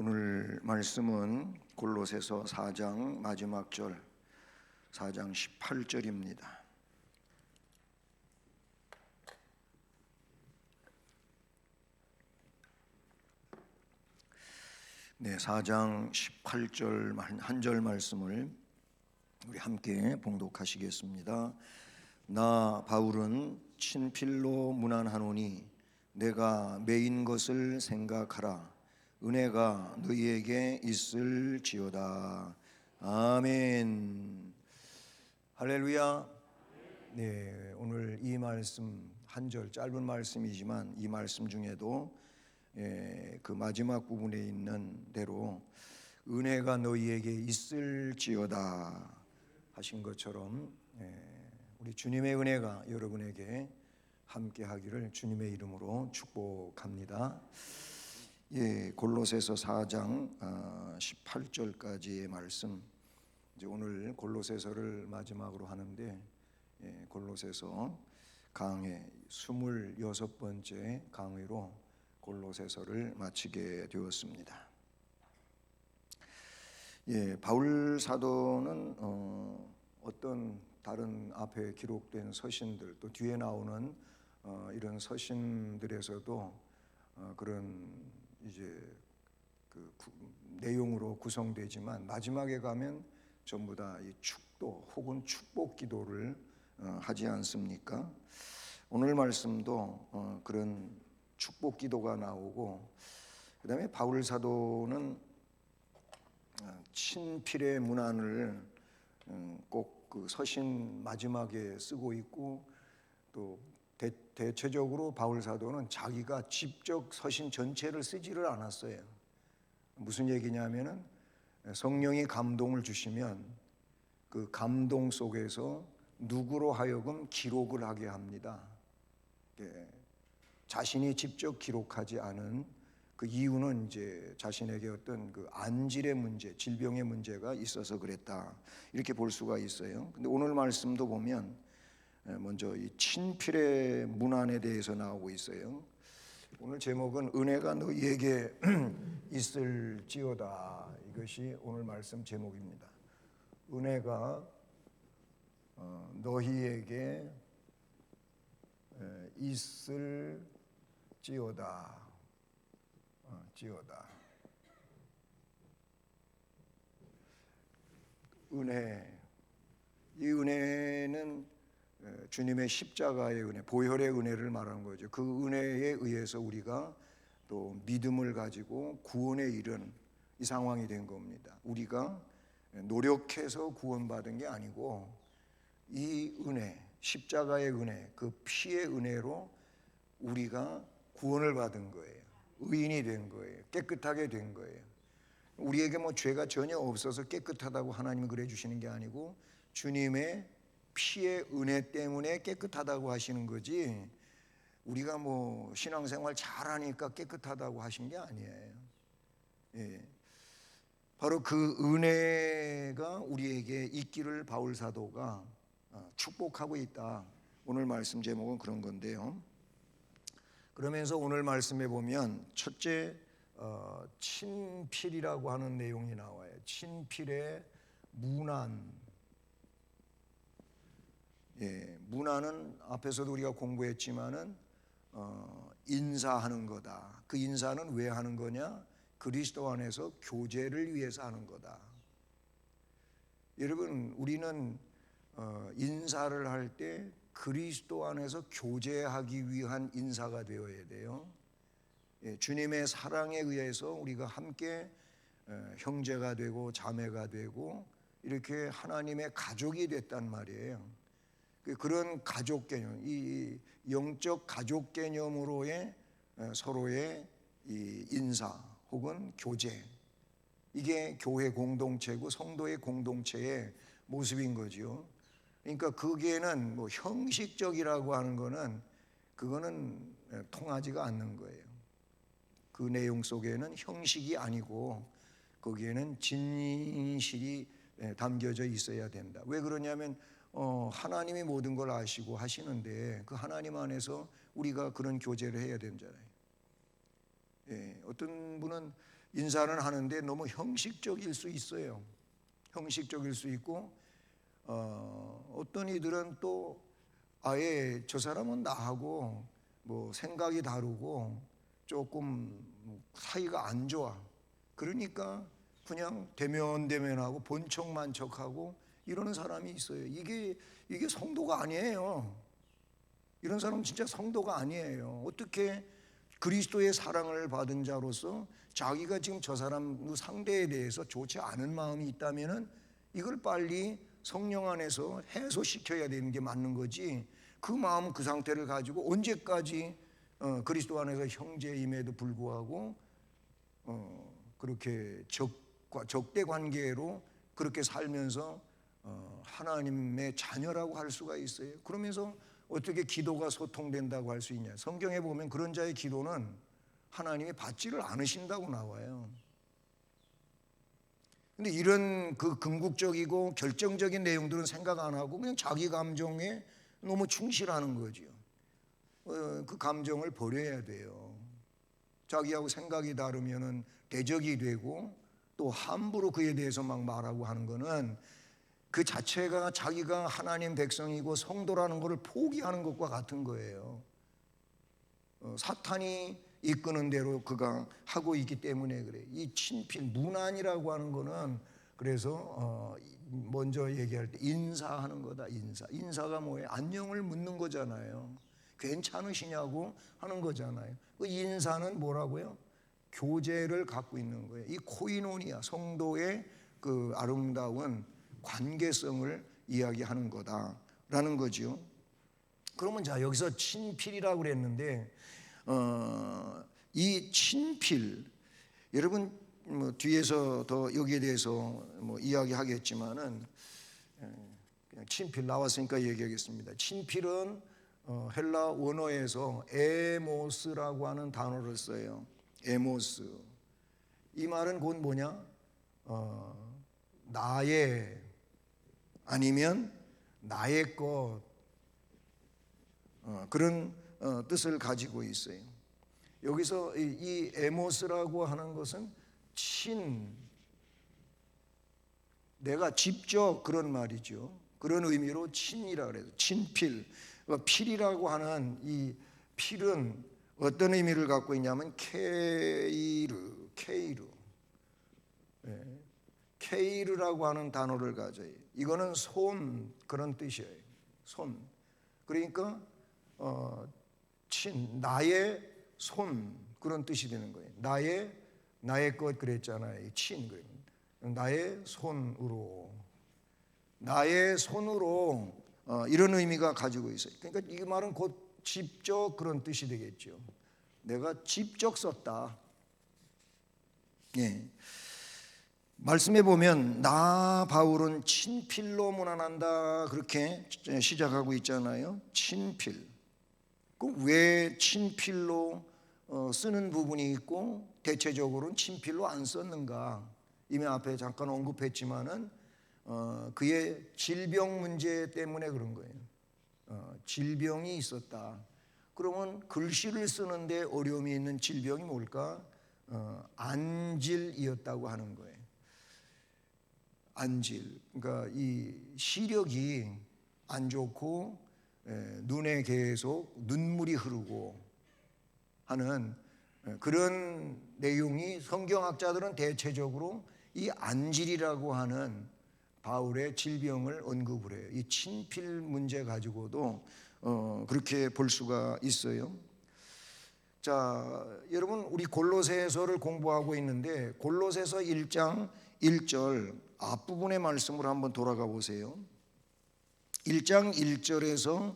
오늘 말씀은 골로새서 4장 마지막 절 4장 18절입니다. 네, 4장 18절 한 절 말씀을 우리 함께 봉독하시겠습니다. 나 바울은 친필로 문안하노니 내가 매인 것을 생각하라. 은혜가 너희에게 있을지어다. 아멘. 할렐루야. 네, 오늘 이 말씀 한 절 짧은 말씀이지만 이 말씀 중에도 그 마지막 부분에 있는 대로 은혜가 너희에게 있을지어다 하신 것처럼 우리 주님의 은혜가 여러분에게 함께 하기를 주님의 이름으로 축복합니다. 골로새서 4장 18절까지의 말씀, 이제 오늘 골로새서를 마지막으로 하는데 골로새서 강해 26번째 강의로 골로새서를 마치게 되었습니다. 바울 사도는 어떤 다른 앞에 기록된 서신들 또 뒤에 나오는 이런 서신들에서도 그런 이제 그 내용으로 구성되지만 마지막에 가면 전부 다 이 축도 혹은 축복 기도를 하지 않습니까? 오늘 말씀도 그런 축복 기도가 나오고, 그 다음에 바울 사도는 친필의 문안을 꼭 그 서신 마지막에 쓰고 있고, 또 대체적으로 바울 사도는 자기가 직접 서신 전체를 쓰지를 않았어요. 무슨 얘기냐면은 성령이 감동을 주시면 그 감동 속에서 누구로 하여금 기록을 하게 합니다. 자신이 직접 기록하지 않은 그 이유는 이제 자신에게 어떤 그 안질의 문제, 질병의 문제가 있어서 그랬다, 이렇게 볼 수가 있어요. 근데 오늘 말씀도 보면 먼저 이 친필의 문안에 대해서 나오고 있어요. 오늘 제목은 은혜가 너희에게 있을지어다. 이것이 오늘 말씀 제목입니다. 은혜가 너희에게 있을지어다. 은혜, 이 은혜는 주님의 십자가의 은혜, 보혈의 은혜를 말하는 거죠. 그 은혜에 의해서 우리가 또 믿음을 가지고 구원에 이른 이 상황이 된 겁니다. 우리가 노력해서 구원받은 게 아니고 이 은혜, 십자가의 은혜, 그 피의 은혜로 우리가 구원을 받은 거예요. 의인이 된 거예요. 깨끗하게 된 거예요. 우리에게 뭐 죄가 전혀 없어서 깨끗하다고 하나님은 그래 주시는 게 아니고 주님의 피의 은혜 때문에 깨끗하다고 하시는 거지, 우리가 뭐 신앙생활 잘하니까 깨끗하다고 하신 게 아니에요. 바로 그 은혜가 우리에게 있기를 바울 사도가 축복하고 있다. 오늘 말씀 제목은 그런 건데요. 그러면서 오늘 말씀에 보면 첫째 친필이라고 하는 내용이 나와요. 친필의 문안. 문안은 앞에서도 우리가 공부했지만은 인사하는 거다. 그 인사는 왜 하는 거냐? 그리스도 안에서 교제를 위해서 하는 거다. 여러분, 우리는 인사를 할 때 그리스도 안에서 교제하기 위한 인사가 되어야 돼요. 주님의 사랑에 의해서 우리가 함께 형제가 되고 자매가 되고 이렇게 하나님의 가족이 됐단 말이에요. 그런 가족 개념, 이 영적 가족 개념으로의 서로의 이 인사 혹은 교제, 이게 교회 공동체고 성도의 공동체의 모습인 거죠. 그러니까 그게는 뭐 형식적이라고 하는 거는 그거는 통하지가 않는 거예요. 그 내용 속에는 형식이 아니고 거기에는 진실이 담겨져 있어야 된다. 왜 그러냐면 하나님이 모든 걸 아시고 하시는데 그 하나님 안에서 우리가 그런 교제를 해야 되잖아요. 어떤 분은 인사는 하는데 너무 형식적일 수 있어요. 형식적일 수 있고 어떤 이들은 또 아예 저 사람은 나하고 뭐 생각이 다르고 조금 사이가 안 좋아. 그러니까 그냥 대면대면하고 본척만척하고 이러는 사람이 있어요. 이게 성도가 아니에요. 이런 사람은 진짜 성도가 아니에요. 어떻게 그리스도의 사랑을 받은 자로서 자기가 지금 저 사람 상대에 대해서 좋지 않은 마음이 있다면은 이걸 빨리 성령 안에서 해소시켜야 되는 게 맞는 거지. 그 마음 그 상태를 가지고 언제까지 그리스도 안에서 형제임에도 불구하고 그렇게 적대 관계로 그렇게 살면서 하나님의 자녀라고 할 수가 있어요. 그러면서 어떻게 기도가 소통된다고 할 수 있냐? 성경에 보면 그런 자의 기도는 하나님이 받지를 않으신다고 나와요. 근데 이런 그 궁극적이고 결정적인 내용들은 생각 안 하고 그냥 자기 감정에 너무 충실하는 거죠. 그 감정을 버려야 돼요. 자기하고 생각이 다르면은 대적이 되고 또 함부로 그에 대해서 막 말하고 하는 거는 그 자체가 자기가 하나님 백성이고 성도라는 것을 포기하는 것과 같은 거예요. 사탄이 이끄는 대로 그가 하고 있기 때문에 그래. 이 친필 문안이라고 하는 거는 그래서 먼저 얘기할 때 인사하는 거다. 인사가 뭐예요? 안녕을 묻는 거잖아요. 괜찮으시냐고 하는 거잖아요. 그 인사는 뭐라고요? 교제를 갖고 있는 거예요. 이 코이노니아 성도의 그 아름다운 관계성을 이야기하는 거다라는 거죠. 그러면 자 여기서 친필이라고 그랬는데 이 친필 여러분 뭐 뒤에서 더 여기에 대해서 뭐 이야기하겠지만은 그냥 친필 나왔으니까 얘기하겠습니다. 친필은 헬라 원어에서 에모스라고 하는 단어를 써요. 에모스. 이 말은 곧 뭐냐? 나의 아니면 나의 것 그런 뜻을 가지고 있어요. 여기서 이 에모스라고 하는 것은 내가 직접 그런 말이죠. 그런 의미로 친이라 그래요. 친필. 필이라고 하는 이 필은 어떤 의미를 갖고 있냐면 케이르라고 하는 단어를 가져요. 이거는 손 그런 뜻이에요. 손. 그러니까 나의 손 그런 뜻이 되는 거예요. 나의 것 그랬잖아요. 나의 손으로 이런 의미가 가지고 있어요. 그러니까 이 말은 곧 직접 그런 뜻이 되겠죠. 내가 직접 썼다. 예. 말씀해 보면 나 바울은 친필로 문안한다 그렇게 시작하고 있잖아요. 친필. 왜 친필로 쓰는 부분이 있고 대체적으로는 친필로 안 썼는가? 이미 앞에 잠깐 언급했지만은 그의 질병 문제 때문에 그런 거예요. 질병이 있었다. 그러면 글씨를 쓰는데 어려움이 있는 질병이 뭘까? 안질이었다고 하는 거예요. 안질. 그러니까 이 시력이 안 좋고 눈에 계속 눈물이 흐르고 하는 그런 내용이 성경학자들은 대체적으로 이 안질이라고 하는 바울의 질병을 언급을 해요. 이 친필 문제 가지고도 그렇게 볼 수가 있어요. 자, 여러분 우리 골로새서를 공부하고 있는데 골로새서 1장 1절 앞부분의 말씀을 한번 돌아가 보세요. 1장 1절에서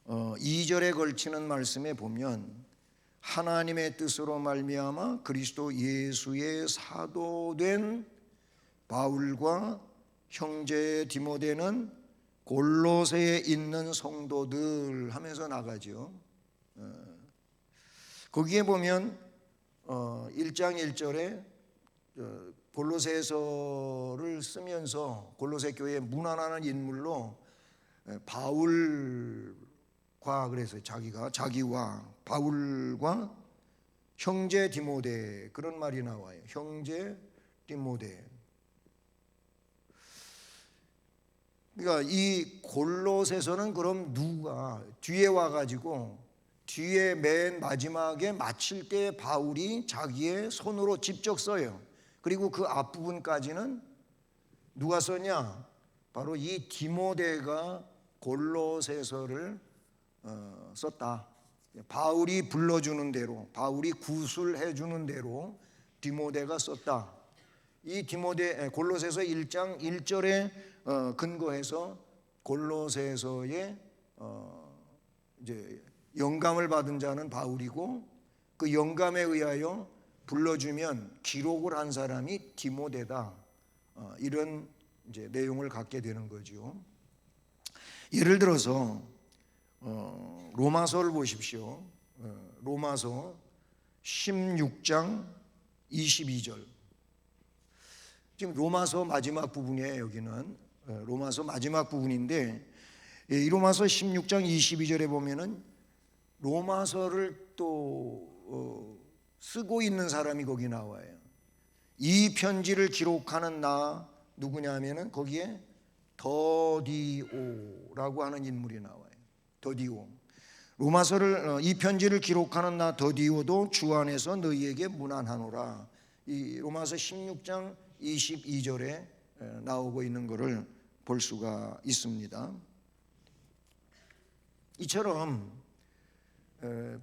2절에 걸치는 말씀에 보면 하나님의 뜻으로 말미암아 그리스도 예수의 사도된 바울과 형제 디모데는 골로새에 있는 성도들 하면서 나가죠. 거기에 보면 1장 1절에 골로새서를 쓰면서 골로새 교회에 문안하는 인물로 바울과 그래서 자기와 바울과 형제 디모데 그런 말이 나와요. 형제 디모데. 그러니까 이 골로새서는 그럼 누가 뒤에 와가지고 뒤에 맨 마지막에 마칠 때 바울이 자기의 손으로 직접 써요. 그리고 그 앞부분까지는 누가 썼냐? 바로 이 디모데가 골로새서를 썼다. 바울이 불러주는 대로, 바울이 구술해 주는 대로 디모데가 썼다. 이 골로새서 1장 1절에 근거해서 골로새서에 이제 영감을 받은 자는 바울이고, 그 영감에 의하여 불러주면 기록을 한 사람이 디모데다. 이런 이제 내용을 갖게 되는 거죠. 예를 들어서 로마서를 보십시오. 로마서 16장 22절. 지금 로마서 마지막 부분이에요. 여기는 로마서 마지막 부분인데, 이 로마서 16장 22절에 보면은 로마서를 또 쓰고 있는 사람이 거기 나와요. 이 편지를 기록하는 나 누구냐면은 거기에 더디오라고 하는 인물이 나와요. 더디오. 로마서를 이 편지를 기록하는 나 더디오도 주 안에서 너희에게 문안하노라. 이 로마서 16장 22절에 나오고 있는 것을 볼 수가 있습니다. 이처럼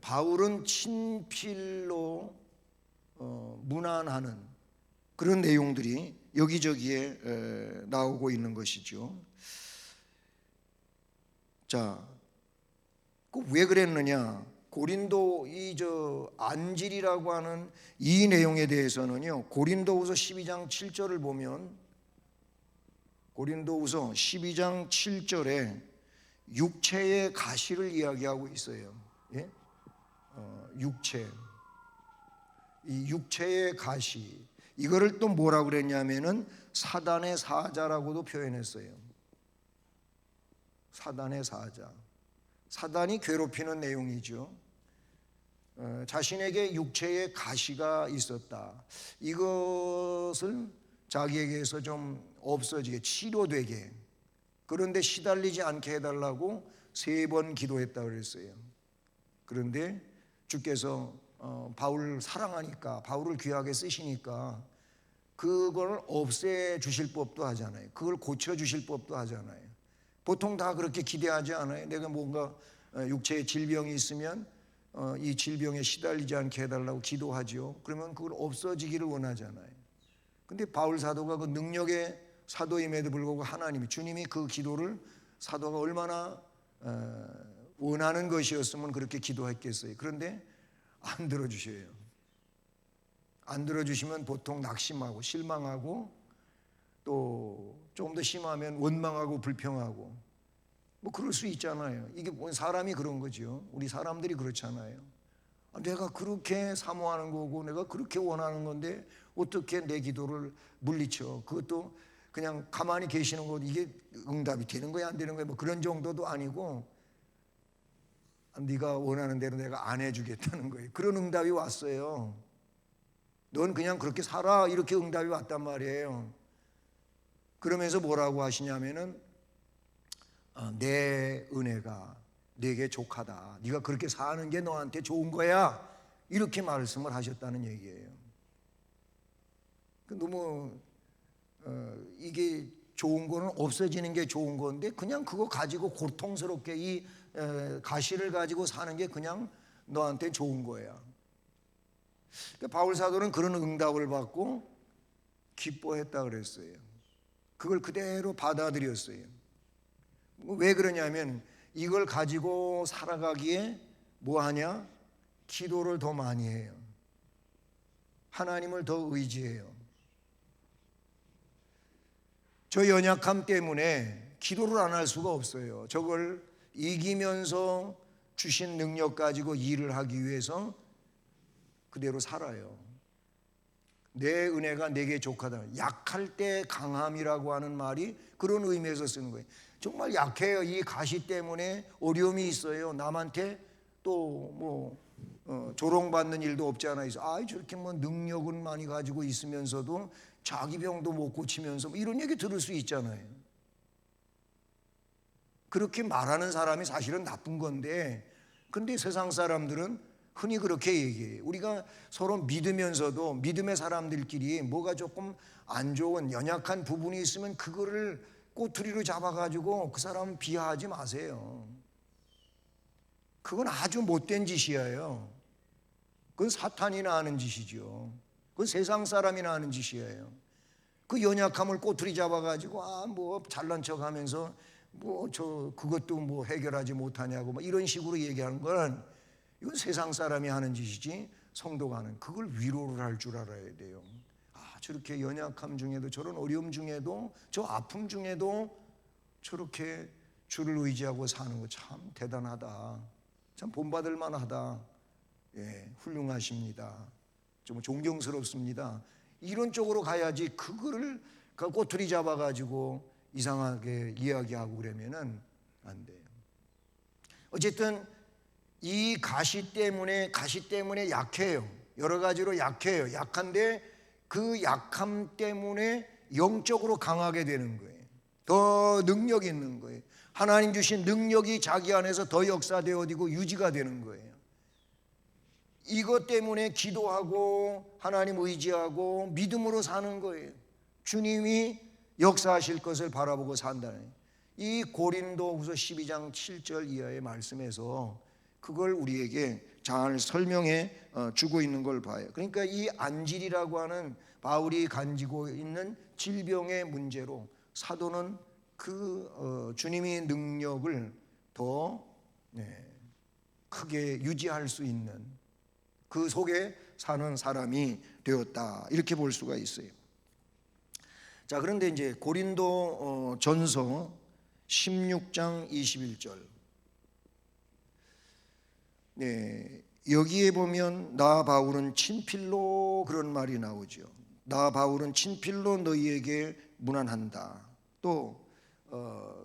바울은 친필로 문안하는 그런 내용들이 여기저기에 나오고 있는 것이죠. 자, 왜 그랬느냐? 고린도 안질이라고 하는 이 내용에 대해서는요, 고린도후서 12장 7절을 보면, 고린도후서 12장 7절에 육체의 가시를 이야기하고 있어요. 예? 육체. 이 육체의 가시. 이거를 또 뭐라 그랬냐면은 사단의 사자라고도 표현했어요. 사단의 사자. 사단이 괴롭히는 내용이죠. 자신에게 육체의 가시가 있었다. 이것을 자기에게서 좀 없어지게, 치료되게, 그런데 시달리지 않게 해달라고 3번 기도했다고 그랬어요. 그런데 주께서 바울을 사랑하니까, 바울을 귀하게 쓰시니까 그걸 없애 주실 법도 하잖아요. 그걸 고쳐 주실 법도 하잖아요. 보통 다 그렇게 기대하지 않아요. 내가 뭔가 육체의 질병이 있으면 이 질병에 시달리지 않게 해달라고 기도하죠. 그러면 그걸 없어지기를 원하잖아요. 근데 바울 사도가 그 능력의 사도임에도 불구하고 하나님이, 주님이 그 기도를 사도가 얼마나 원하는 것이었으면 그렇게 기도했겠어요. 그런데 안 들어주셔요. 안 들어주시면 보통 낙심하고 실망하고, 또 조금 더 심하면 원망하고 불평하고, 뭐 그럴 수 있잖아요. 이게 사람이 그런 거죠. 우리 사람들이 그렇잖아요. 내가 그렇게 사모하는 거고 내가 그렇게 원하는 건데 어떻게 내 기도를 물리쳐? 그것도 그냥 가만히 계시는 거, 이게 응답이 되는 거야 안 되는 거야 뭐 그런 정도도 아니고, 네가 원하는 대로 내가 안 해주겠다는 거예요. 그런 응답이 왔어요. 넌 그냥 그렇게 살아, 이렇게 응답이 왔단 말이에요. 그러면서 뭐라고 하시냐면은 내 은혜가 네게 족하다. 네가 그렇게 사는 게 너한테 좋은 거야. 이렇게 말씀을 하셨다는 얘기예요. 너무 이게 좋은 거는 없어지는 게 좋은 건데, 그냥 그거 가지고 고통스럽게 이 가시를 가지고 사는 게 그냥 너한테 좋은 거야. 그러니까 바울 사도는 그런 응답을 받고 기뻐했다 그랬어요. 그걸 그대로 받아들였어요. 왜 그러냐면 이걸 가지고 살아가기에 뭐 하냐? 기도를 더 많이 해요. 하나님을 더 의지해요. 저 연약함 때문에 기도를 안 할 수가 없어요. 저걸 이기면서 주신 능력 가지고 일을 하기 위해서 그대로 살아요. 내 은혜가 내게 족하다. 약할 때 강함이라고 하는 말이 그런 의미에서 쓰는 거예요. 정말 약해요. 이 가시 때문에 어려움이 있어요. 남한테 또 뭐 조롱받는 일도 없지 않아 있어. 아, 저렇게 뭐 능력은 많이 가지고 있으면서도 자기 병도 못 고치면서 뭐 이런 얘기 들을 수 있잖아요. 그렇게 말하는 사람이 사실은 나쁜 건데, 근데 세상 사람들은 흔히 그렇게 얘기해요. 우리가 서로 믿으면서도 믿음의 사람들끼리 뭐가 조금 안 좋은 연약한 부분이 있으면 그거를 꼬투리로 잡아가지고 그 사람 비하하지 마세요. 그건 아주 못된 짓이에요. 그건 사탄이나 하는 짓이죠. 그건 세상 사람이나 하는 짓이에요. 그 연약함을 꼬투리 잡아가지고 뭐 잘난 척하면서 뭐 그것도 뭐 해결하지 못하냐고 뭐 이런 식으로 얘기하는 건 이건 세상 사람이 하는 짓이지 성도가 하는, 그걸 위로를 할 줄 알아야 돼요. 저렇게 연약함 중에도 저런 어려움 중에도 저 아픔 중에도 저렇게 주를 의지하고 사는 거 참 대단하다. 참 본받을 만하다. 예, 훌륭하십니다. 좀 존경스럽습니다. 이런 쪽으로 가야지 그거를 꼬투리 잡아가지고 이상하게 이야기하고 그러면은 안 돼요. 어쨌든 이 가시 때문에 약해요. 여러 가지로 약해요. 약한데 그 약함 때문에 영적으로 강하게 되는 거예요. 더 능력 있는 거예요. 하나님 주신 능력이 자기 안에서 더 역사되어지고 유지가 되는 거예요. 이것 때문에 기도하고 하나님 의지하고 믿음으로 사는 거예요. 주님이 역사하실 것을 바라보고 산다는, 이 고린도후서 12장 7절 이하의 말씀에서 그걸 우리에게 잘 설명해 주고 있는 걸 봐요. 그러니까 이 안질이라고 하는 바울이 가지고 있는 질병의 문제로 사도는 그 주님의 능력을 더 크게 유지할 수 있는 그 속에 사는 사람이 되었다, 이렇게 볼 수가 있어요. 자, 그런데 이제 고린도 전서 16장 21절, 여기에 보면 나 바울은 친필로 그런 말이 나오죠. 나 바울은 친필로 너희에게 문안한다. 또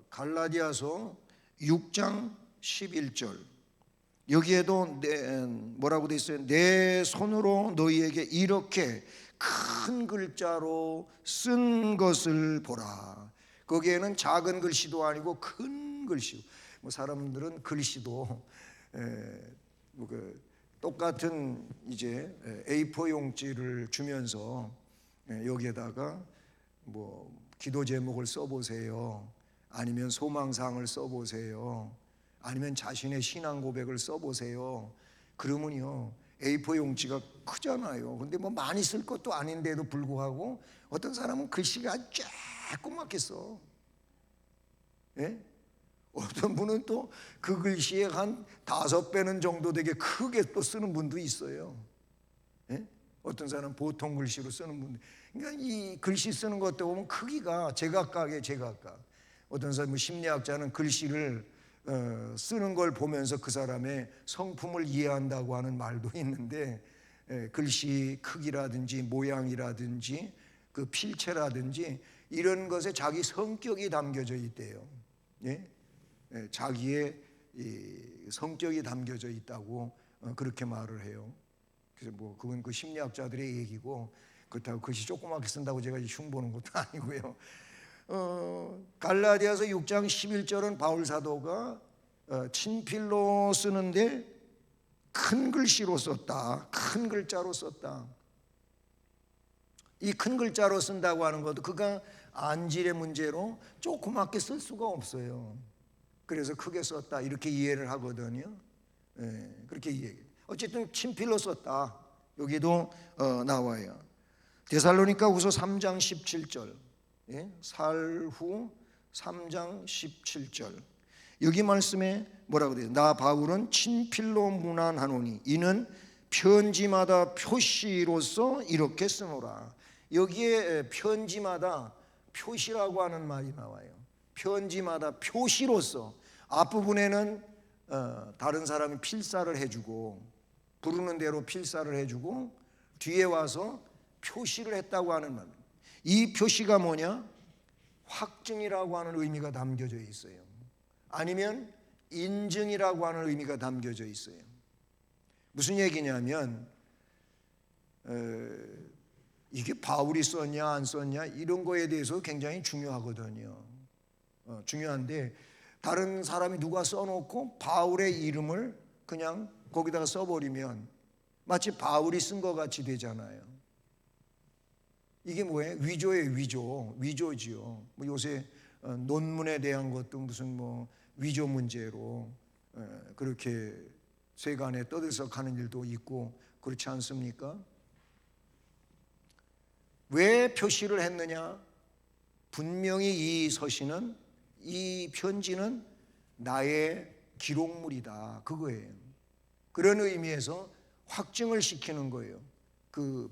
갈라디아서 6장 11절, 여기에도 뭐라고 돼 있어요? 내 손으로 너희에게 이렇게 큰 글자로 쓴 것을 보라. 거기에는 작은 글씨도 아니고 큰 글씨. 뭐 사람들은 글씨도 똑같은 이제 A4 용지를 주면서 여기에다가 뭐 기도 제목을 써보세요, 아니면 소망사항을 써보세요, 아니면 자신의 신앙 고백을 써보세요. 그러면요 A4 용지가 크잖아요. 근데 뭐 많이 쓸 것도 아닌데도 불구하고 어떤 사람은 글씨가 조그맣게 써. 예? 어떤 분은 또 그 글씨에 한 5배는 정도 되게 크게 또 쓰는 분도 있어요. 예? 어떤 사람은 보통 글씨로 쓰는 분들. 그러니까 이 글씨 쓰는 것도 보면 크기가 제각각에 제각각. 어떤 사람은 심리학자는 글씨를 쓰는 걸 보면서 그 사람의 성품을 이해한다고 하는 말도 있는데, 글씨 크기라든지 모양이라든지 그 필체라든지 이런 것에 자기 성격이 담겨져 있대요. 예? 자기의 성격이 담겨져 있다고 그렇게 말을 해요. 그래서 뭐 그건 그 심리학자들의 얘기고, 그렇다고 글씨 조그맣게 쓴다고 제가 흉보는 것도 아니고요. 갈라디아서 6장 11절은 바울 사도가 친필로 쓰는데 큰 글씨로 썼다, 큰 글자로 썼다. 이 큰 글자로 쓴다고 하는 것도 그가 안질의 문제로 조그맣게 쓸 수가 없어요. 그래서 크게 썼다, 이렇게 이해를 하거든요. 그렇게 이해. 어쨌든 친필로 썼다, 여기도 나와요. 데살로니가 후서 3장 17절, 살후 3장 17절, 여기 말씀에 뭐라고 돼요? 나 바울은 친필로 문안하노니 이는 편지마다 표시로서 이렇게 쓰노라. 여기에 편지마다 표시라고 하는 말이 나와요. 편지마다 표시로서, 앞부분에는 다른 사람이 필사를 해주고 부르는 대로 필사를 해주고 뒤에 와서 표시를 했다고 하는 말. 이 표시가 뭐냐? 확증이라고 하는 의미가 담겨져 있어요. 아니면 인증이라고 하는 의미가 담겨져 있어요. 무슨 얘기냐면 이게 바울이 썼냐 안 썼냐 이런 거에 대해서 굉장히 중요하거든요. 중요한데 다른 사람이 누가 써놓고 바울의 이름을 그냥 거기다가 써버리면 마치 바울이 쓴 것 같이 되잖아요. 이게 뭐예요? 위조예요. 위조지요. 뭐 요새 논문에 대한 것도 무슨 뭐 위조 문제로 그렇게 세간에 떠들썩하는 일도 있고 그렇지 않습니까? 왜 표시를 했느냐? 분명히 이 서신은, 이 편지는 나의 기록물이다, 그거예요. 그런 의미에서 확증을 시키는 거예요. 그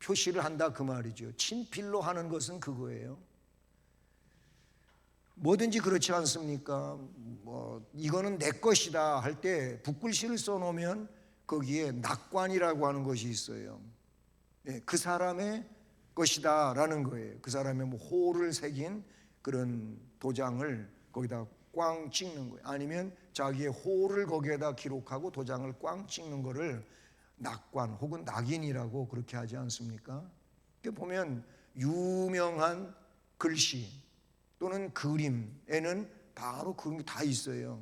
표시를 한다 그 말이죠. 친필로 하는 것은 그거예요. 뭐든지 그렇지 않습니까? 뭐 이거는 내 것이다 할 때 붓글씨를 써놓으면 거기에 낙관이라고 하는 것이 있어요. 그 사람의 것이다 라는 거예요. 그 사람의 뭐 호를 새긴 그런 도장을 거기다 꽝 찍는 거예요. 아니면 자기의 호를 거기에다 기록하고 도장을 꽝 찍는 거를 낙관 혹은 낙인이라고 그렇게 하지 않습니까? 보면 유명한 글씨 또는 그림에는 바로 그런 게 다 있어요.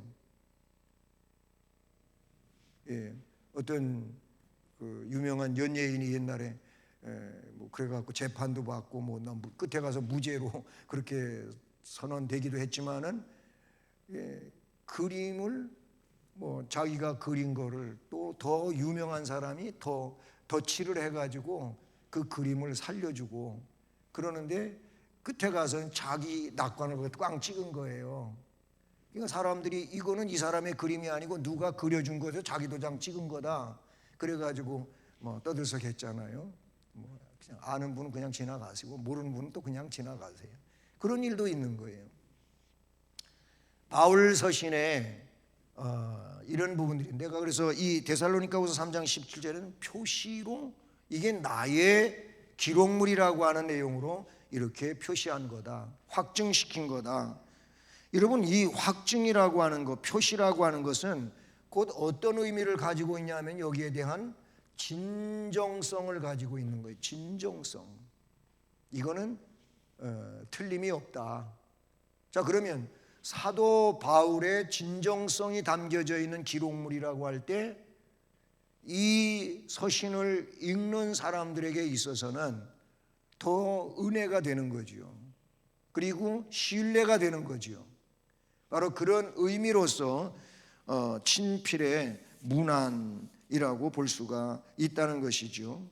어떤 그 유명한 연예인이 옛날에 뭐 그래갖고 재판도 받고 뭐 끝에 가서 무죄로 그렇게 선언되기도 했지만은 그림을 뭐 자기가 그린 거를 또 더 유명한 사람이 더 덧칠을 해가지고 그 그림을 살려주고 그러는데 끝에 가서는 자기 낙관을 꽝 찍은 거예요. 그러니까 사람들이 이거는 이 사람의 그림이 아니고 누가 그려준 거에서 자기 도장 찍은 거다. 그래가지고 뭐 떠들썩했잖아요. 뭐 그냥 아는 분은 그냥 지나가시고 모르는 분은 또 그냥 지나가세요. 그런 일도 있는 거예요. 바울 서신에 이런 부분들이 내가 그래서 이 데살로니가후서 3장 17절에는 표시로 이게 나의 기록물이라고 하는 내용으로 이렇게 표시한 거다. 확증시킨 거다. 여러분 이 확증이라고 하는 것, 표시라고 하는 것은 곧 어떤 의미를 가지고 있냐면 여기에 대한 진정성을 가지고 있는 거예요. 진정성. 이거는 틀림이 없다. 자 그러면 사도 바울의 진정성이 담겨져 있는 기록물이라고 할 때 이 서신을 읽는 사람들에게 있어서는 더 은혜가 되는 거죠. 그리고 신뢰가 되는 거죠. 바로 그런 의미로서 친필의 문안이라고 볼 수가 있다는 것이죠.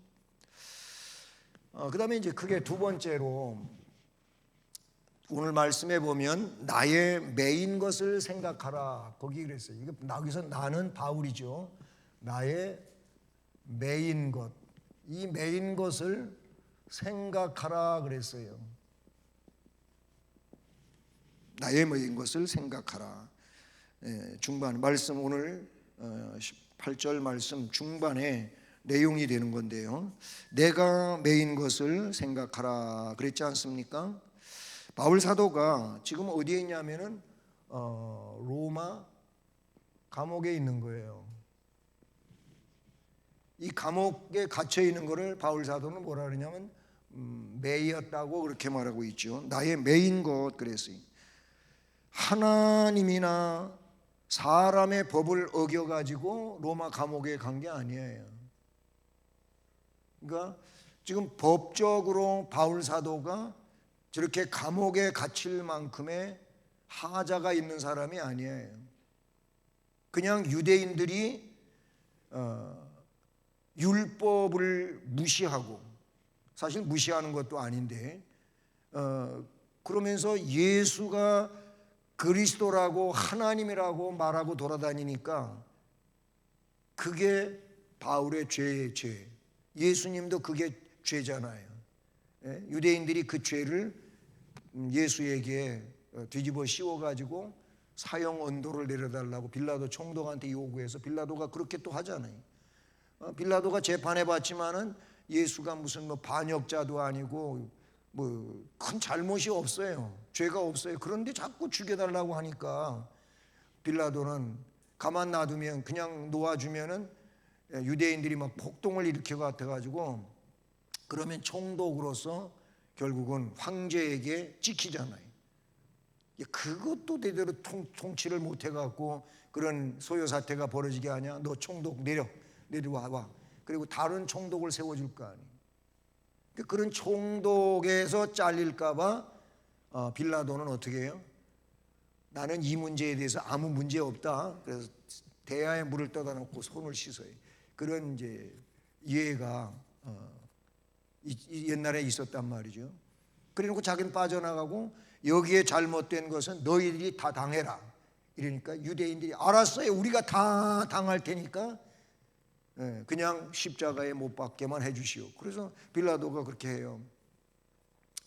그 다음에 이제 크게 두 번째로 오늘 말씀에 보면 나의 매인 것을 생각하라 거기 그랬어요. 이게 여기서 나는 바울이죠. 나의 매인 것, 이 매인 것을 생각하라 그랬어요. 나의 매인 것을 생각하라. 중반 말씀 오늘 18절 말씀 중반에 내용이 되는 건데요. 내가 매인 것을 생각하라 그랬지 않습니까? 바울 사도가 지금 어디에 있냐면은 로마 감옥에 있는 거예요. 이 감옥에 갇혀 있는 거를 바울 사도는 뭐라 그러냐면 매였다고 그렇게 말하고 있죠. 나의 매인 것 그랬어요. 하나님이나 사람의 법을 어겨가지고 로마 감옥에 간 게 아니에요. 그러니까 지금 법적으로 바울 사도가 저렇게 감옥에 갇힐 만큼의 하자가 있는 사람이 아니에요. 그냥 유대인들이 율법을 무시하고 사실 무시하는 것도 아닌데 그러면서 예수가 그리스도라고 하나님이라고 말하고 돌아다니니까 그게 바울의 죄의 죄. 예수님도 그게 죄잖아요. 유대인들이 그 죄를 예수에게 뒤집어 씌워가지고 사형 언도를 내려달라고 빌라도 총독한테 요구해서 빌라도가 그렇게 또 하잖아요. 빌라도가 재판해봤지만은 예수가 무슨 뭐 반역자도 아니고 뭐 큰 잘못이 없어요. 죄가 없어요. 그런데 자꾸 죽여달라고 하니까 빌라도는 가만 놔두면 그냥 놓아주면은 유대인들이 막 폭동을 일으켜 같아가지고 그러면 총독으로서 결국은 황제에게 찍히잖아요. 그것도 제대로 통치를 못해갖고 그런 소요 사태가 벌어지게 하냐? 너 총독 내려와. 그리고 다른 총독을 세워줄 거 아니에요. 그런 총독에서 잘릴까봐 빌라도는 어떻게 해요? 나는 이 문제에 대해서 아무 문제 없다. 그래서 대야에 물을 떠다 놓고 손을 씻어요. 그런 이제 이해가 옛날에 있었단 말이죠. 그래놓고 자기는 빠져나가고 여기에 잘못된 것은 너희들이 다 당해라. 이러니까 유대인들이 알았어요. 우리가 다 당할 테니까 그냥 십자가에 못 박게만 해주시오. 그래서 빌라도가 그렇게 해요.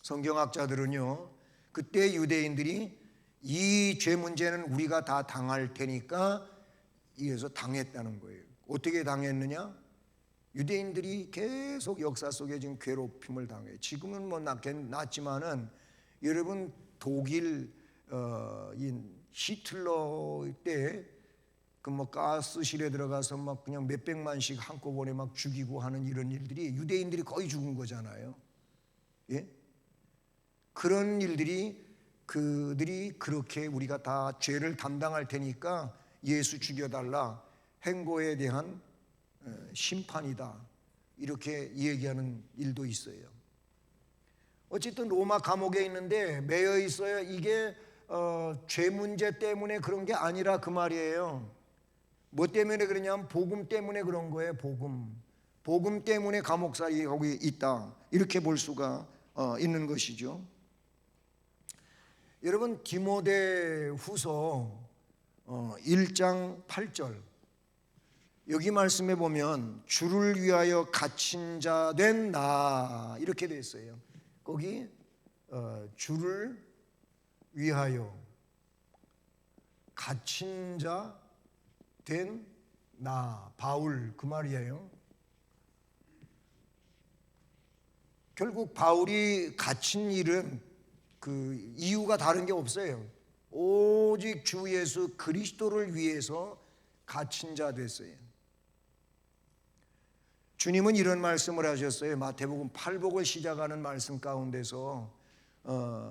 성경학자들은요, 그때 유대인들이 이 죄 문제는 우리가 다 당할 테니까 이래서 당했다는 거예요. 어떻게 당했느냐? 유대인들이 계속 역사 속에 지금 괴롭힘을 당해요. 지금은 뭐 낫지만은 여러분 독일 히틀러 때 그 뭐 가스실에 들어가서 막 그냥 몇백만씩 한꺼번에 막 죽이고 하는 이런 일들이 유대인들이 거의 죽은 거잖아요. 예? 그런 일들이 그들이 그렇게 우리가 다 죄를 담당할 테니까 예수 죽여달라, 행고에 대한 심판이다, 이렇게 얘기하는 일도 있어요. 어쨌든 로마 감옥에 있는데 매여 있어요. 이게 죄 문제 때문에 그런 게 아니라 그 말이에요. 뭐 때문에 그러냐면 복음 때문에 그런 거예요. 복음 때문에 감옥살이 거기 있다, 이렇게 볼 수가 있는 것이죠. 여러분, 디모데후서 1장 8절 여기 말씀해 보면 주를 위하여 갇힌 자 된 나, 이렇게 되어 있어요. 거기 주를 위하여 갇힌 자 된 나, 바울, 그 말이에요. 결국 바울이 갇힌 일은 그 이유가 다른 게 없어요. 오직 주 예수 그리스도를 위해서 갇힌 자 됐어요. 주님은 이런 말씀을 하셨어요. 마태복음 8복을 시작하는 말씀 가운데서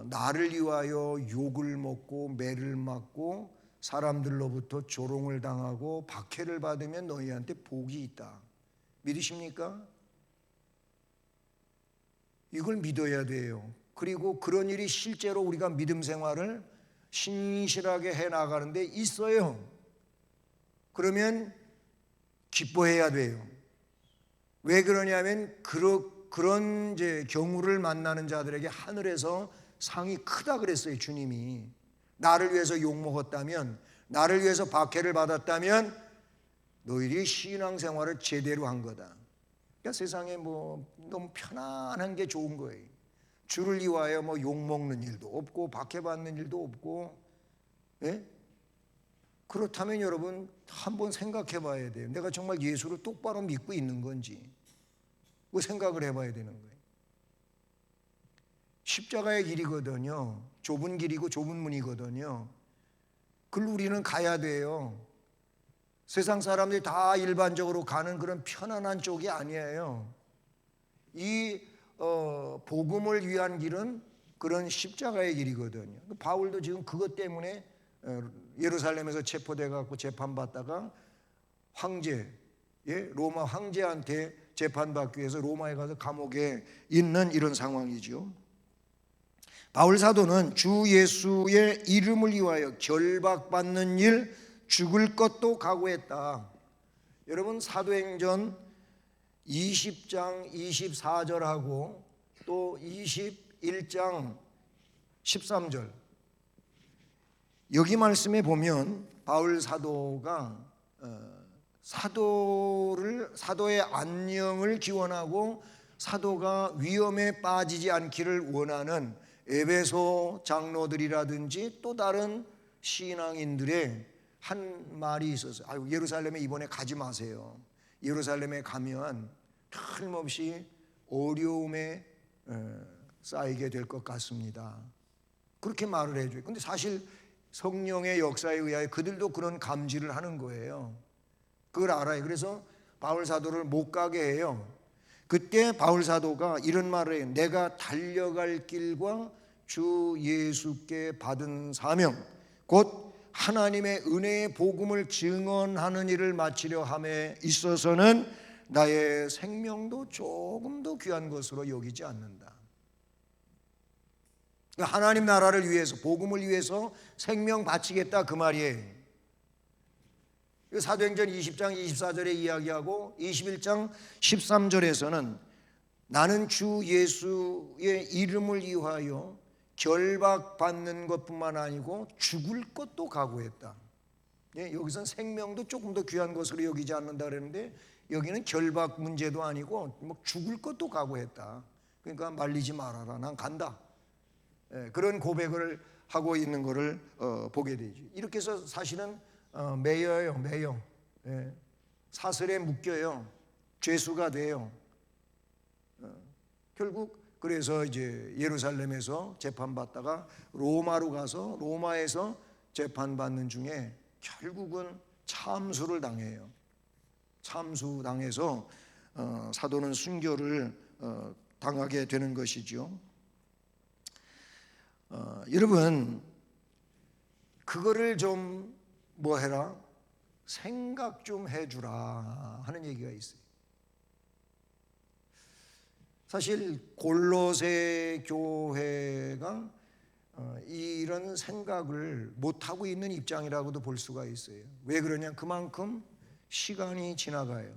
나를 위하여 욕을 먹고 매를 맞고 사람들로부터 조롱을 당하고 박해를 받으면 너희한테 복이 있다. 믿으십니까? 이걸 믿어야 돼요. 그리고 그런 일이 실제로 우리가 믿음 생활을 신실하게 해 나가는데 있어요. 그러면 기뻐해야 돼요. 왜 그러냐면 그런 이제 경우를 만나는 자들에게 하늘에서 상이 크다 그랬어요. 주님이 나를 위해서 욕 먹었다면, 나를 위해서 박해를 받았다면 너희들이 신앙생활을 제대로 한 거다. 그러니까 세상에 뭐 너무 편안한 게 좋은 거예요. 주를 위하여 뭐 욕 먹는 일도 없고 박해받는 일도 없고, 예? 그렇다면 여러분 한번 생각해 봐야 돼요. 내가 정말 예수를 똑바로 믿고 있는 건지 그 생각을 해봐야 되는 거예요. 십자가의 길이거든요. 좁은 길이고 좁은 문이거든요. 그걸 우리는 가야 돼요. 세상 사람들이 다 일반적으로 가는 그런 편안한 쪽이 아니에요. 이 복음을 위한 길은 그런 십자가의 길이거든요. 바울도 지금 그것 때문에 예루살렘에서 체포돼 갖고 재판받다가 황제, 로마 황제한테 재판받기 위해서 로마에 가서 감옥에 있는 이런 상황이죠. 바울 사도는 주 예수의 이름을 위하여 결박받는 일, 죽을 것도 각오했다. 여러분, 사도행전 20장 24절하고 또 21장 13절 여기 말씀에 보면 바울 사도가 사도의 안녕을 기원하고 사도가 위험에 빠지지 않기를 원하는 에베소 장로들이라든지 또 다른 신앙인들의 한 말이 있었어요. 예루살렘에 이번에 가지 마세요. 예루살렘에 가면 틀림없이 어려움에 쌓이게 될 것 같습니다. 그렇게 말을 해줘요. 근데 사실 성령의 역사에 의하여 그들도 그런 감지를 하는 거예요. 그걸 알아요. 그래서 바울 사도를 못 가게 해요. 그때 바울 사도가 이런 말을 해요. 내가 달려갈 길과 주 예수께 받은 사명 곧 하나님의 은혜의 복음을 증언하는 일을 마치려 함에 있어서는 나의 생명도 조금도 귀한 것으로 여기지 않는다. 하나님 나라를 위해서, 복음을 위해서 생명 바치겠다 그 말이에요. 사도행전 20장 24절에 이야기하고 21장 13절에서는 나는 주 예수의 이름을 위하여 결박받는 것뿐만 아니고 죽을 것도 각오했다. 여기서는 생명도 조금 더 귀한 것으로 여기지 않는다 그랬는데 여기는 결박 문제도 아니고 뭐 죽을 것도 각오했다. 그러니까 말리지 말아라, 난 간다. 그런 고백을 하고 있는 것을 보게 되지. 이렇게 해서 사실은 매여요, 매여. 사슬에 묶여요. 죄수가 돼요. 결국 그래서 이제 예루살렘에서 재판받다가 로마로 가서 로마에서 재판받는 중에 결국은 참수를 당해요. 참수당해서 사도는 순교를 당하게 되는 것이죠. 여러분, 그거를 좀 뭐 해라? 생각 좀 해주라 하는 얘기가 있어요. 사실 골로새 교회가 이런 생각을 못하고 있는 입장이라고도 볼 수가 있어요. 왜 그러냐? 그만큼 시간이 지나가요.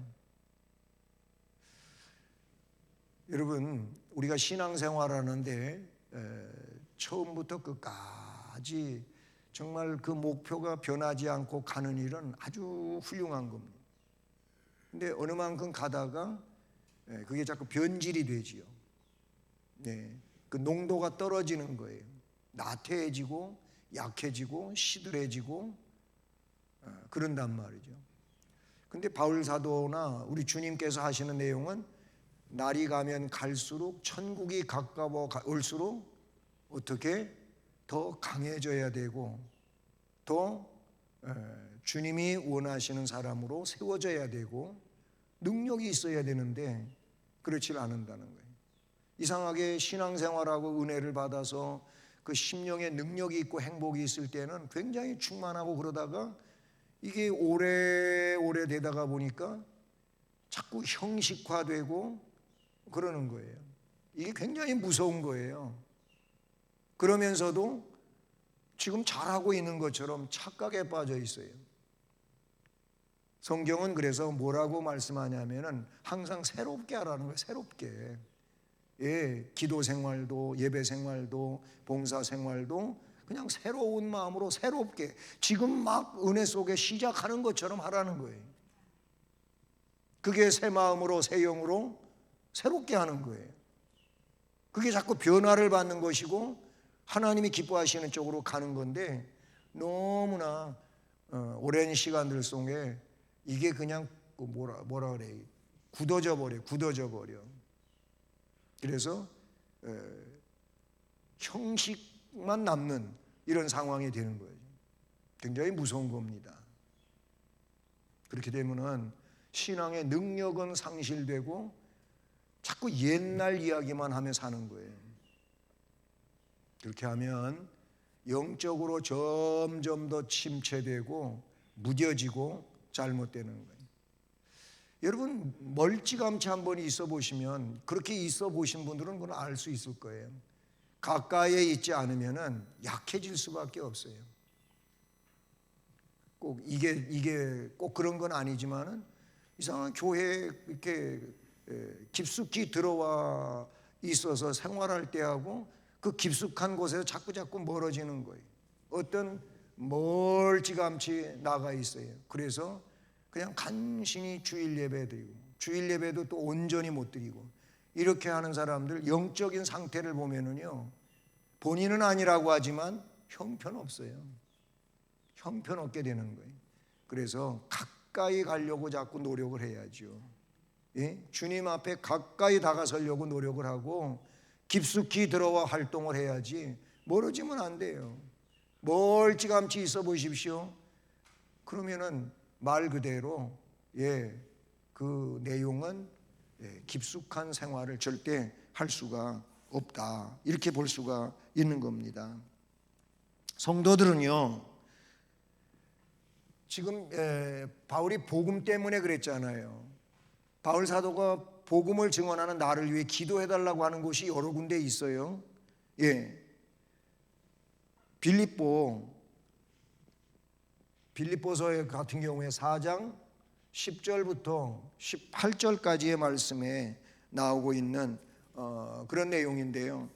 여러분, 우리가 신앙생활하는데 처음부터 끝까지 정말 그 목표가 변하지 않고 가는 일은 아주 훌륭한 겁니다. 근데 어느 만큼 가다가 그게 자꾸 변질이 되지요. 그 농도가 떨어지는 거예요. 나태해지고 약해지고 시들해지고 그런단 말이죠. 근데 바울 사도나 우리 주님께서 하시는 내용은 날이 가면 갈수록 천국이 가까워 올수록 어떻게 더 강해져야 되고 더 주님이 원하시는 사람으로 세워져야 되고 능력이 있어야 되는데 그렇지 않는다는 거예요. 이상하게 신앙생활하고 은혜를 받아서 그 심령에 능력이 있고 행복이 있을 때는 굉장히 충만하고 그러다가 이게 오래오래 되다가 보니까 자꾸 형식화되고 그러는 거예요. 이게 굉장히 무서운 거예요. 그러면서도 지금 잘하고 있는 것처럼 착각에 빠져 있어요. 성경은 그래서 뭐라고 말씀하냐면은 항상 새롭게 하라는 거예요. 새롭게. 기도 생활도 예배 생활도 봉사 생활도 그냥 새로운 마음으로 새롭게 지금 막 은혜 속에 시작하는 것처럼 하라는 거예요. 그게 새 마음으로 새 영으로 새롭게 하는 거예요. 그게 자꾸 변화를 받는 것이고 하나님이 기뻐하시는 쪽으로 가는 건데 너무나 오랜 시간들 속에 이게 그냥 뭐라 그래, 굳어져 버려. 그래서 형식만 남는 이런 상황이 되는 거예요. 굉장히 무서운 겁니다. 그렇게 되면은 신앙의 능력은 상실되고 자꾸 옛날 이야기만 하며 사는 거예요. 그렇게 하면 영적으로 점점 더 침체되고 무뎌지고 잘못되는 거예요. 여러분, 멀찌감치 한번 있어 보시면, 그렇게 있어 보신 분들은 그건 알 수 있을 거예요. 가까이에 있지 않으면은 약해질 수밖에 없어요. 꼭 이게 꼭 그런 건 아니지만은 이상한 교회에 이렇게 깊숙이 들어와 있어서 생활할 때하고 그 깊숙한 곳에서 자꾸 멀어지는 거예요. 어떤 멀찌감치 나가 있어요. 그래서 그냥 간신히 주일 예배 드리고 주일 예배도 또 온전히 못 드리고 이렇게 하는 사람들 영적인 상태를 보면은요, 본인은 아니라고 하지만 형편없어요. 형편없게 되는 거예요. 그래서 가까이 가려고 자꾸 노력을 해야죠. 주님 앞에 가까이 다가서려고 노력을 하고 깊숙이 들어와 활동을 해야지 멀어지면 안 돼요. 멀찌감치 있어 보십시오. 그러면은 말 그대로 그 내용은 깊숙한 생활을 절대 할 수가 없다, 이렇게 볼 수가 있는 겁니다. 성도들은요, 지금 바울이 복음 때문에 그랬잖아요. 바울 사도가 복음을 증언하는 나를 위해 기도해달라고 하는 곳이 여러 군데 있어요. 빌립보서 같은 경우에 4장 10절부터 18절까지의 말씀에 나오고 있는 그런 내용인데요.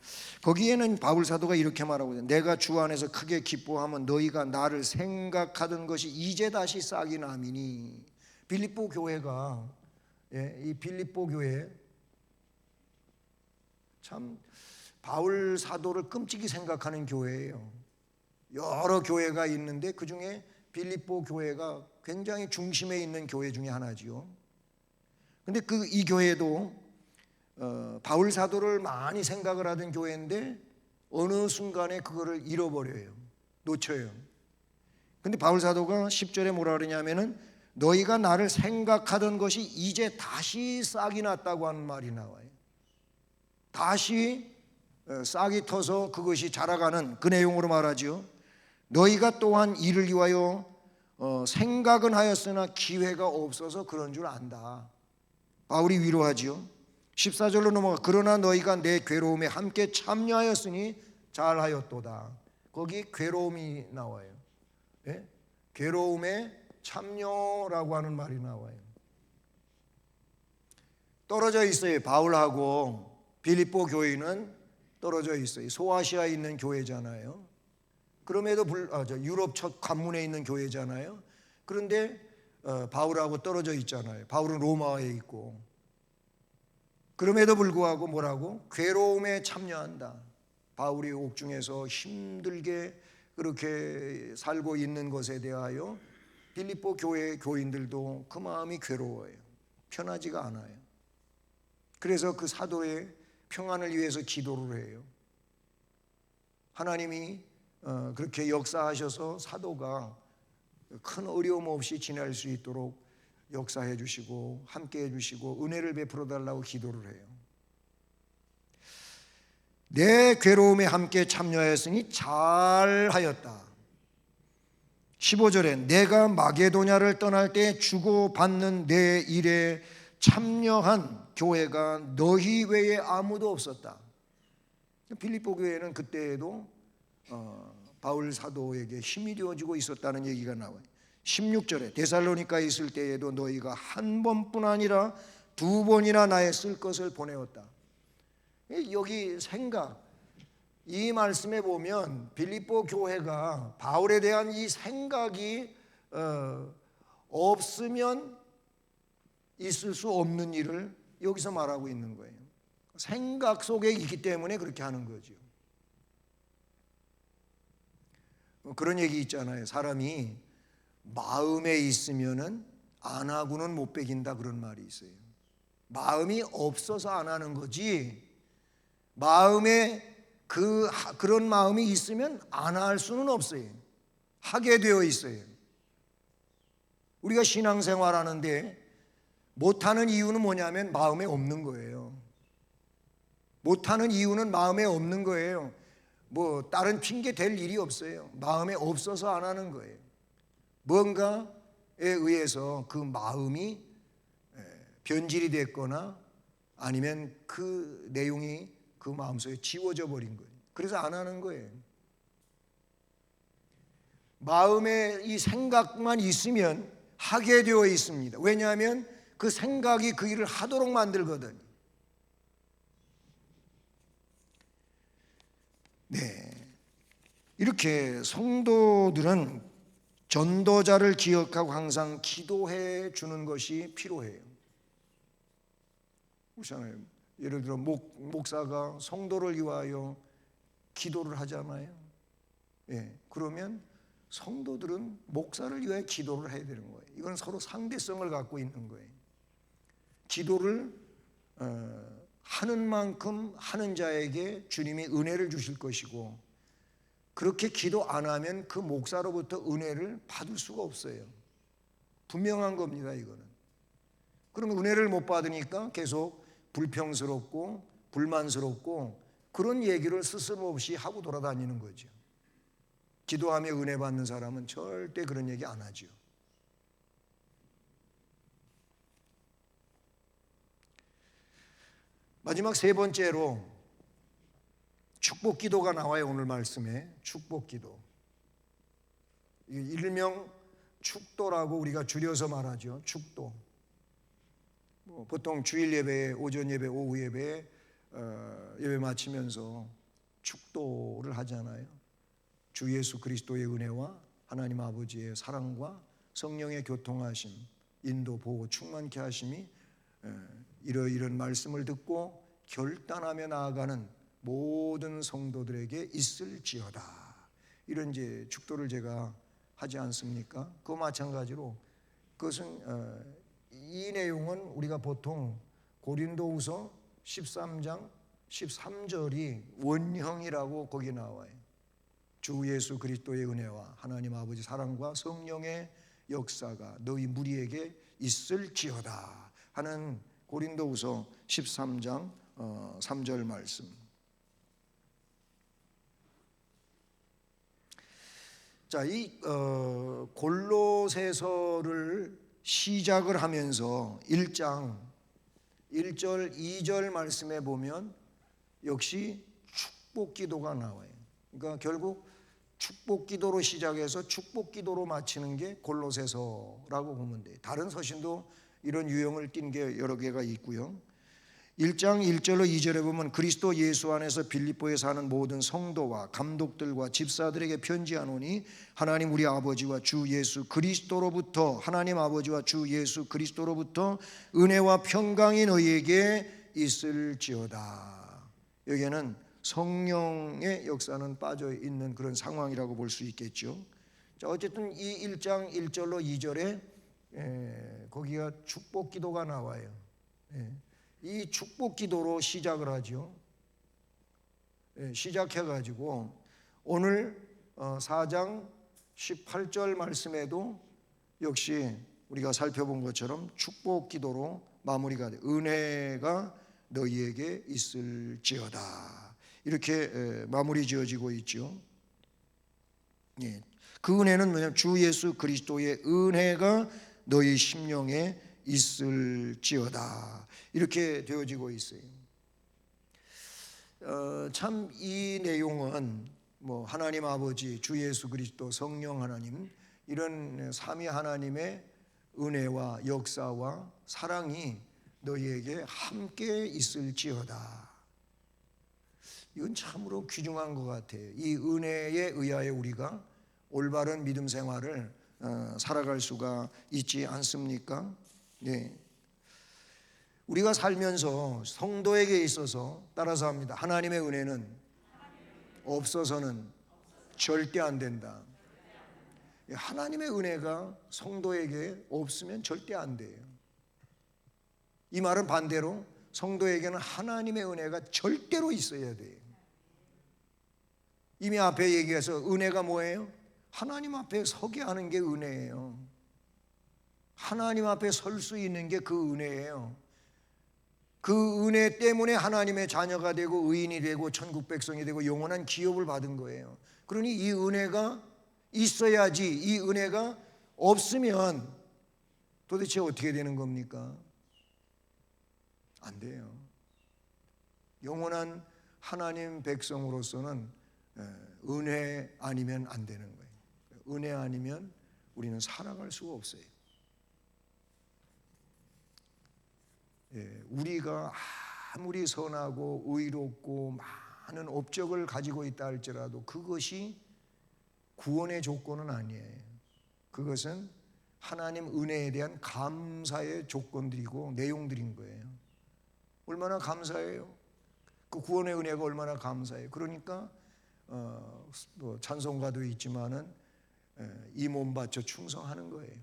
거기에는 바울 사도가 이렇게 말하고 있어요. 내가 주 안에서 크게 기뻐하면 너희가 나를 생각하던 것이 이제 다시 싹이 나미니. 빌립보 교회가, 이 빌립보 교회 참 바울 사도를 끔찍이 생각하는 교회예요. 여러 교회가 있는데 그 중에 빌립보 교회가 굉장히 중심에 있는 교회 중에 하나지요. 근데 이 교회도 바울 사도를 많이 생각을 하던 교회인데 어느 순간에 그거를 잃어버려요. 놓쳐요. 근데 바울 사도가 10절에 뭐라 그러냐면은 너희가 나를 생각하던 것이 이제 다시 싹이 났다고 하는 말이 나와요. 다시 싹이 터서 그것이 자라가는 그 내용으로 말하죠. 너희가 또한 이를 위하여 생각은 하였으나 기회가 없어서 그런 줄 안다. 바울이 위로하지요. 14절로 넘어가. 그러나 너희가 내 괴로움에 함께 참여하였으니 잘하였도다. 거기 괴로움이 나와요. 괴로움에 참여라고 하는 말이 나와요. 떨어져 있어요. 바울하고 빌립보 교회는 떨어져 있어요. 소아시아에 있는 교회잖아요. 그럼에도 유럽 첫 관문에 있는 교회잖아요. 그런데 바울하고 떨어져 있잖아요. 바울은 로마에 있고. 그럼에도 불구하고 뭐라고? 괴로움에 참여한다. 바울이 옥중에서 힘들게 그렇게 살고 있는 것에 대하여 빌립보 교회 교인들도 그 마음이 괴로워요. 편하지가 않아요. 그래서 그 사도의 평안을 위해서 기도를 해요. 하나님이 그렇게 역사하셔서 사도가 큰 어려움 없이 지낼 수 있도록 역사해 주시고 함께 해 주시고 은혜를 베풀어 달라고 기도를 해요. 내 괴로움에 함께 참여하였으니 잘하였다. 15절에 내가 마게도냐를 떠날 때 주고받는 내 일에 참여한 교회가 너희 외에 아무도 없었다. 빌립보 교회는 그때에도 바울 사도에게 힘이 되어지고 있었다는 얘기가 나와요. 16절에 데살로니카에 있을 때에도 너희가 한 번뿐 아니라 두 번이나 나의 쓸 것을 보내었다. 여기 생각, 이 말씀에 보면 빌립보 교회가 바울에 대한 이 생각이 없으면 있을 수 없는 일을 여기서 말하고 있는 거예요. 생각 속에 있기 때문에 그렇게 하는 거죠. 그런 얘기 있잖아요. 사람이 마음에 있으면은 안 하고는 못 베긴다, 그런 말이 있어요. 마음이 없어서 안 하는 거지, 마음에 그런 마음이 있으면 안 할 수는 없어요. 하게 되어 있어요. 우리가 신앙생활 하는데 못하는 이유는 뭐냐면 마음에 없는 거예요. 못하는 이유는 마음에 없는 거예요. 뭐 다른 핑계 댈 일이 없어요. 마음에 없어서 안 하는 거예요. 뭔가에 의해서 그 마음이 변질이 됐거나 아니면 그 내용이 그 마음속에 지워져 버린 거예요. 그래서 안 하는 거예요. 마음에 이 생각만 있으면 하게 되어 있습니다. 왜냐하면 그 생각이 그 일을 하도록 만들거든요. 네, 이렇게 성도들은 전도자를 기억하고 항상 기도해 주는 것이 필요해요. 그렇잖아요. 예를 들어 목사가 성도를 위하여 기도를 하잖아요. 그러면 성도들은 목사를 위하여 기도를 해야 되는 거예요. 이건 서로 상대성을 갖고 있는 거예요. 기도를 하는 만큼 하는 자에게 주님이 은혜를 주실 것이고, 그렇게 기도 안 하면 그 목사로부터 은혜를 받을 수가 없어요. 분명한 겁니다, 이거는. 그러면 은혜를 못 받으니까 계속 불평스럽고 불만스럽고 그런 얘기를 스스럼 없이 하고 돌아다니는 거죠. 기도하며 은혜 받는 사람은 절대 그런 얘기 안 하죠. 마지막 세 번째로 축복 기도가 나와요. 오늘 말씀에 축복 기도. 일명 축도라고 우리가 줄여서 말하죠. 축도. 보통 주일 예배, 오전 예배, 오후 예배 예배 마치면서 축도를 하잖아요. 주 예수 그리스도의 은혜와 하나님 아버지의 사랑과 성령의 교통하심, 인도, 보호, 충만케 하심이 이런 말씀을 듣고 결단하며 나아가는 모든 성도들에게 있을지어다. 이런 이제 축도를 제가 하지 않습니까? 그와 마찬가지로 그것은 이 내용은 우리가 보통 고린도후서 13장 13절이 원형이라고 거기 나와요. 주 예수 그리스도의 은혜와 하나님 아버지 사랑과 성령의 역사가 너희 무리에게 있을지어다 하는 고린도후서 13장 3절 말씀. 자, 이 골로새서를 시작을 하면서 1장 1절 2절 말씀에 보면 역시 축복 기도가 나와요. 그러니까 결국 축복 기도로 시작해서 축복 기도로 마치는 게 골로새서라고 보면 돼요. 다른 서신도 이런 유형을 띈 게 여러 개가 있고요. 1장 1절로 2절에 보면 그리스도 예수 안에서 빌립보에 사는 모든 성도와 감독들과 집사들에게 편지하노니 하나님 우리 아버지와 주 예수 그리스도로부터 하나님 아버지와 주 예수 그리스도로부터 은혜와 평강이 너희에게 있을지어다. 여기에는 성령의 역사는 빠져 있는 그런 상황이라고 볼 수 있겠죠. 자, 어쨌든 이 1장 1절로 2절에 거기가 축복 기도가 나와요. 이 축복 기도로 시작을 하죠. 시작해가지고 오늘 4장 18절 말씀에도 역시 우리가 살펴본 것처럼 축복 기도로 마무리가 돼. 은혜가 너희에게 있을지어다. 이렇게 마무리 지어지고 있죠. 그 은혜는 뭐냐면 주 예수 그리스도의 은혜가 너희 심령에 있을지어다. 이렇게 되어지고 있어요. 참 이 내용은 하나님 아버지, 주 예수 그리스도, 성령 하나님 이런 삼위 하나님의 은혜와 역사와 사랑이 너희에게 함께 있을지어다. 이건 참으로 귀중한 것 같아요. 이 은혜에 의하여 우리가 올바른 믿음 생활을 살아갈 수가 있지 않습니까? 네. 우리가 살면서 성도에게 있어서 따라서 합니다. 하나님의 은혜는 없어서는 절대 안 된다. 하나님의 은혜가 성도에게 없으면 절대 안 돼요. 이 말은 반대로 성도에게는 하나님의 은혜가 절대로 있어야 돼요. 이미 앞에 얘기해서 은혜가 뭐예요? 하나님 앞에 서게 하는 게 은혜예요. 하나님 앞에 설 수 있는 게 그 은혜예요. 그 은혜 때문에 하나님의 자녀가 되고 의인이 되고 천국 백성이 되고 영원한 기업을 받은 거예요. 그러니 이 은혜가 있어야지. 이 은혜가 없으면 도대체 어떻게 되는 겁니까? 안 돼요. 영원한 하나님 백성으로서는 은혜 아니면 안 되는 거예요. 은혜 아니면 우리는 살아갈 수가 없어요. 우리가 아무리 선하고 의롭고 많은 업적을 가지고 있다 할지라도 그것이 구원의 조건은 아니에요. 그것은 하나님 은혜에 대한 감사의 조건들이고 내용들인 거예요. 얼마나 감사해요. 그 구원의 은혜가 얼마나 감사해요. 그러니까 찬송가도 있지만은 이 몸 바쳐 충성하는 거예요.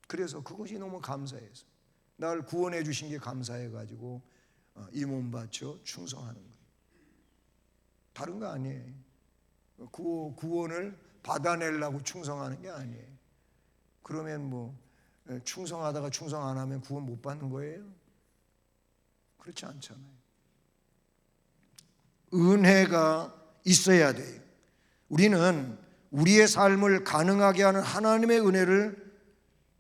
그래서 그것이 너무 감사해서 날 구원해 주신 게 감사해가지고 이 몸 바쳐 충성하는 거예요. 다른 거 아니에요. 구원을 받아내려고 충성하는 게 아니에요. 그러면 충성하다가 충성 안 하면 구원 못 받는 거예요? 그렇지 않잖아요. 은혜가 있어야 돼요. 우리는 우리의 삶을 가능하게 하는 하나님의 은혜를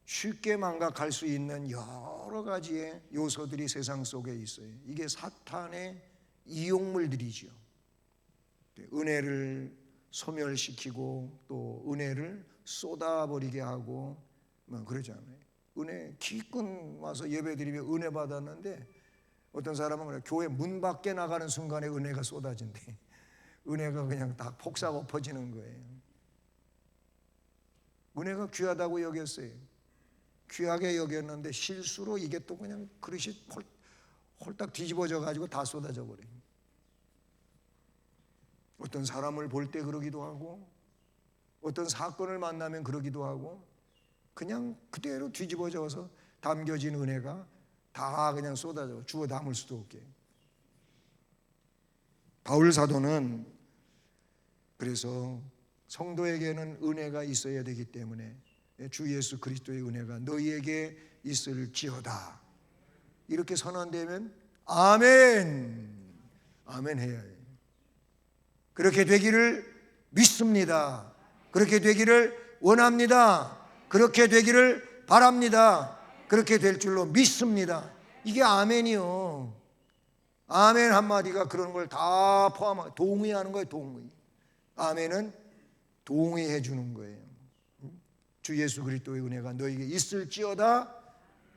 쉽게 망각할 수 있는 여러 가지의 요소들이 세상 속에 있어요. 이게 사탄의 이용물들이죠. 은혜를 소멸시키고 또 은혜를 쏟아버리게 하고 그러잖아요. 은혜 기껏 와서 예배드리며 은혜 받았는데 어떤 사람은 그래, 교회 문 밖에 나가는 순간에 은혜가 쏟아진대. 은혜가 그냥 다 폭삭 엎어지는 거예요. 은혜가 귀하다고 여겼어요. 귀하게 여겼는데 실수로 이게 또 그냥 그릇이 홀딱 뒤집어져 가지고 다 쏟아져 버려요. 어떤 사람을 볼 때 그러기도 하고 어떤 사건을 만나면 그러기도 하고 그냥 그대로 뒤집어져서 담겨진 은혜가 다 그냥 쏟아져 주워 담을 수도 없게. 바울 사도는 그래서 성도에게는 은혜가 있어야 되기 때문에 주 예수 그리스도의 은혜가 너희에게 있을지어다 이렇게 선언되면 아멘, 아멘 해야 해요. 그렇게 되기를 믿습니다. 그렇게 되기를 원합니다. 그렇게 되기를 바랍니다. 그렇게 될 줄로 믿습니다. 이게 아멘이요. 아멘 한마디가 그런 걸 다 포함하고 동의하는 거예요. 동의. 아멘은 동의해 주는 거예요. 주 예수 그리스도의 은혜가 너에게 있을지어다.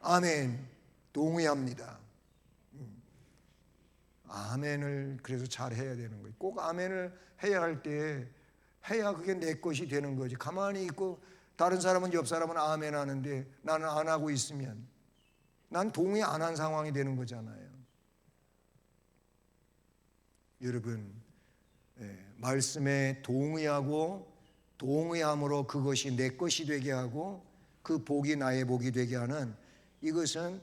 아멘. 동의합니다. 아멘을 그래서 잘 해야 되는 거예요. 꼭 아멘을 해야 할 때 해야 그게 내 것이 되는 거지. 가만히 있고 다른 사람은 옆 사람은 아멘 하는데 나는 안 하고 있으면 난 동의 안 한 상황이 되는 거잖아요. 여러분, 말씀에 동의하고 동의함으로 그것이 내 것이 되게 하고 그 복이 나의 복이 되게 하는 이것은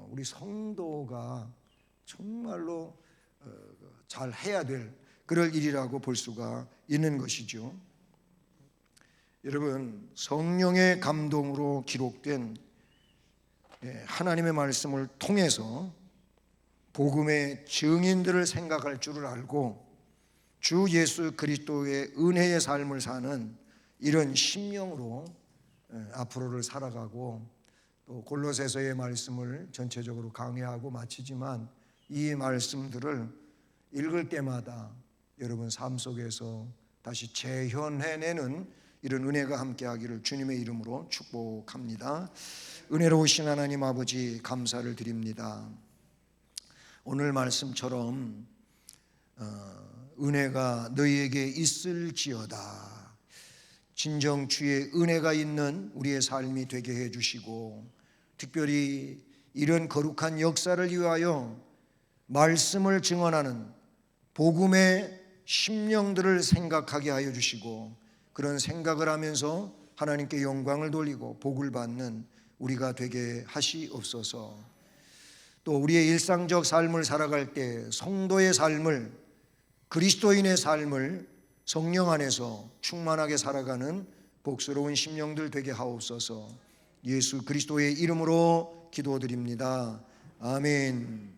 우리 성도가 정말로 잘 해야 될 그럴 일이라고 볼 수가 있는 것이죠. 여러분, 성령의 감동으로 기록된 하나님의 말씀을 통해서 복음의 증인들을 생각할 줄을 알고 주 예수 그리스도의 은혜의 삶을 사는 이런 심령으로 앞으로를 살아가고 또 골로새서의 말씀을 전체적으로 강의하고 마치지만 이 말씀들을 읽을 때마다 여러분 삶 속에서 다시 재현해내는 이런 은혜가 함께하기를 주님의 이름으로 축복합니다. 은혜로우신 하나님 아버지 감사를 드립니다. 오늘 말씀처럼 은혜가 너희에게 있을지어다. 진정 주의 은혜가 있는 우리의 삶이 되게 해주시고 특별히 이런 거룩한 역사를 위하여 말씀을 증언하는 복음의 심령들을 생각하게 하여 주시고 그런 생각을 하면서 하나님께 영광을 돌리고 복을 받는 우리가 되게 하시옵소서. 또 우리의 일상적 삶을 살아갈 때 성도의 삶을 그리스도인의 삶을 성령 안에서 충만하게 살아가는 복스러운 심령들 되게 하옵소서. 예수 그리스도의 이름으로 기도드립니다. 아멘.